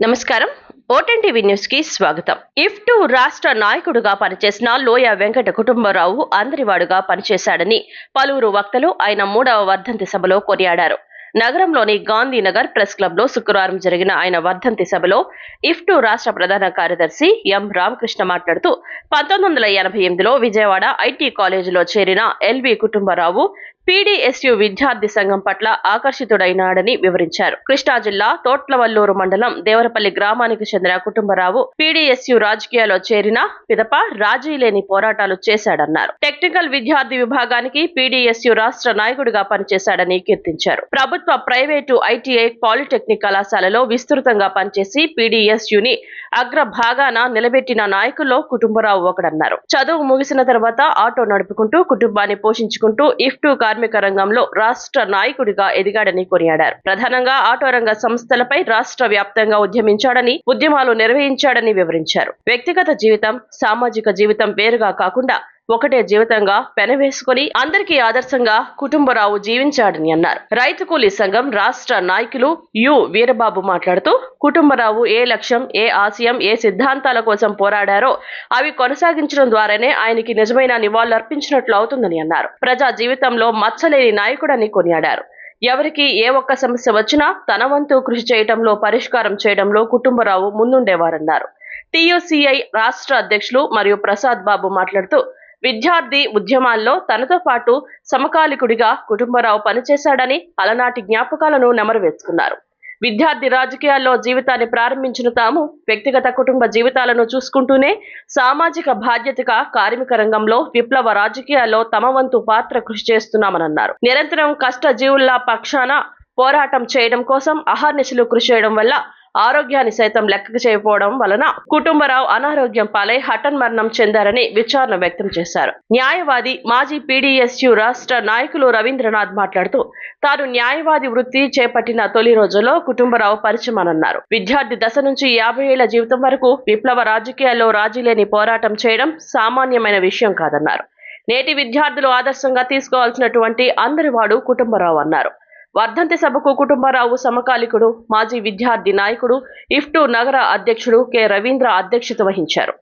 నమస్కారం. ఓటెన్ TV news కి స్వాగతం. ఇఫ్టు రాష్ట్ర నాయకుడుగా పనిచేసిన లోయ వెంకట కుటుంబరావు అందరివాడుగా పనిచేశాడని పలువురు వక్తలు ఆయన 3వ వర్ధంతి సభలో కొనియాడారు. నగరంలోని గాంధీనగర్ ప్రెస్ క్లబ్ లో శుక్రవారం జరిగిన ఆయన వర్ధంతి సభలో ఇఫ్టు రాష్ట్ర ప్రధాన కార్యదర్శి ఎం రామకృష్ణ మాట్లాడుతూ 1988లో విజయవాడ ఐటీ కాలేజీలో చేరిన ఎల్వి కుటుంబరావు పీడీఎస్యు విద్యార్థి సంఘం పట్ల ఆకర్షితుడైనాడని వివరించారు. కృష్ణా జిల్లా తోట్లవల్లూరు మండలం దేవరపల్లి గ్రామానికి చెందిన కుటుంబరావు పీడీఎస్యు రాజకీయాల్లో చేరిన పిదప రాజీ లేని పోరాటాలు చేశాడన్నారు. టెక్నికల్ విద్యార్థి విభాగానికి పీడీఎస్యు రాష్ట్ర నాయకుడిగా పనిచేశాడని కీర్తించారు. ప్రభుత్వ ప్రైవేటు ఐటీఐ పాలిటెక్నిక్ కళాశాలలో విస్తృతంగా పనిచేసి పీడీఎస్యుని అగ్రభాగాన నిలబెట్టిన నాయకుల్లో కుటుంబరావు ఒకడన్నారు. చదువు ముగిసిన తర్వాత ఆటో నడుపుకుంటూ కుటుంబాన్ని పోషించుకుంటూ ఇఫ్టు కార్మిక రంగంలో రాష్ట్ర నాయకుడిగా ఎదిగాడని కొనియాడారు. ప్రధానంగా ఆటో రంగ సంస్థలపై రాష్ట్ర వ్యాప్తంగా ఉద్యమించాడని, ఉద్యమాలు నిర్వహించాడని వివరించారు. వ్యక్తిగత జీవితం, సామాజిక జీవితం వేరుగా కాకుండా ఒకటే జీవితంగా పెనవేసుకుని అందరికీ ఆదర్శంగా కుటుంబరావు జీవించాడని అన్నారు. రైతు కూలీ సంఘం రాష్ట్ర నాయకులు యు వీరబాబు మాట్లాడుతూ కుటుంబరావు ఏ లక్ష్యం, ఏ ఆశయం, ఏ సిద్ధాంతాల కోసం పోరాడారో అవి కొనసాగించడం ద్వారానే ఆయనకి నిజమైన నివాళులర్పించినట్లు అవుతుందని అన్నారు. ప్రజా జీవితంలో మచ్చలేని నాయకుడని కొనియాడారు. ఎవరికి ఏ ఒక్క సమస్య వచ్చినా తన వంతు కృషి చేయడంలో, పరిష్కారం చేయడంలో కుటుంబరావు ముందుండేవారన్నారు. టీయూసీఐ రాష్ట్ర అధ్యక్షులు మరియు ప్రసాద్ బాబు మాట్లాడుతూ విద్యార్థి ఉద్యమాల్లో తనతో పాటు సమకాలికుడిగా కుటుంబరావు పనిచేశాడని అలనాటి జ్ఞాపకాలను నెమరువేసుకున్నారు. విద్యార్థి రాజకీయాల్లో జీవితాన్ని ప్రారంభించిన తాము వ్యక్తిగత కుటుంబ జీవితాలను చూసుకుంటూనే సామాజిక బాధ్యతగా కార్మిక రంగంలో విప్లవ రాజకీయాల్లో తమ వంతు పాత్ర కృషి చేస్తున్నామన్నారు. నిరంతరం కష్టజీవుల పక్షాన పోరాటం చేయడం కోసం అహర్నిశలు కృషి చేయడం వల్ల ఆరోగ్యాన్ని సైతం లెక్కకు చేయకపోవడం వలన కుటుంబరావు అనారోగ్యం పాలై హఠన్మరణం చెందారని విచారణ వ్యక్తం చేశారు. న్యాయవాది, మాజీ పీడీఎస్యు రాష్ట్ర నాయకులు రవీంద్రనాథ్ మాట్లాడుతూ తాను న్యాయవాది వృత్తి చేపట్టిన తొలి రోజుల్లో కుటుంబరావు పరిచయమన్నారు. విద్యార్థి దశ నుంచి 50 ఏళ్ల జీవితం వరకు విప్లవ రాజకీయాల్లో రాజీలేని పోరాటం చేయడం సామాన్యమైన విషయం కాదన్నారు. నేటి విద్యార్థులు ఆదర్శంగా తీసుకోవాల్సినటువంటి అందరివాడు కుటుంబరావు అన్నారు. వర్ధంతి సభకు కుటుంబరావు సమకాలికుడు, మాజీ విద్యార్థి నాయకుడు, ఇఫ్టు నగర అధ్యక్షుడు కె రవీంద్ర అధ్యక్షత వహించారు.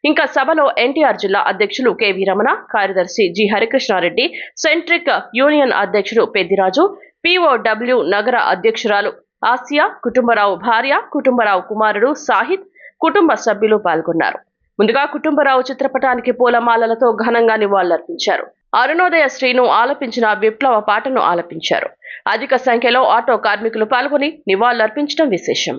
ఇంకా సభలో ఎన్టీఆర్ జిల్లా అధ్యక్షులు కెవి రమణ, కార్యదర్శి జి హరికృష్ణారెడ్డి, సెంట్రిక్ యూనియన్ అధ్యక్షుడు పెద్దిరాజు, పిఓడబ్ల్యూ నగర అధ్యక్షురాలు ఆసియా, కుటుంబరావు భార్య, కుటుంబరావు కుమారుడు సాహిద్, కుటుంబ సభ్యులు పాల్గొన్నారు. ముందుగా కుటుంబరావు చిత్రపటానికి పూలమాలలతో ఘనంగా నివాళులర్పించారు. అరుణోదయ శ్రీను ఆలపించిన విప్లవ పాటను ఆలపించారు. అధిక సంఖ్యలో ఆటో కార్మికులు పాల్గొని నివాళులర్పించడం విశేషం.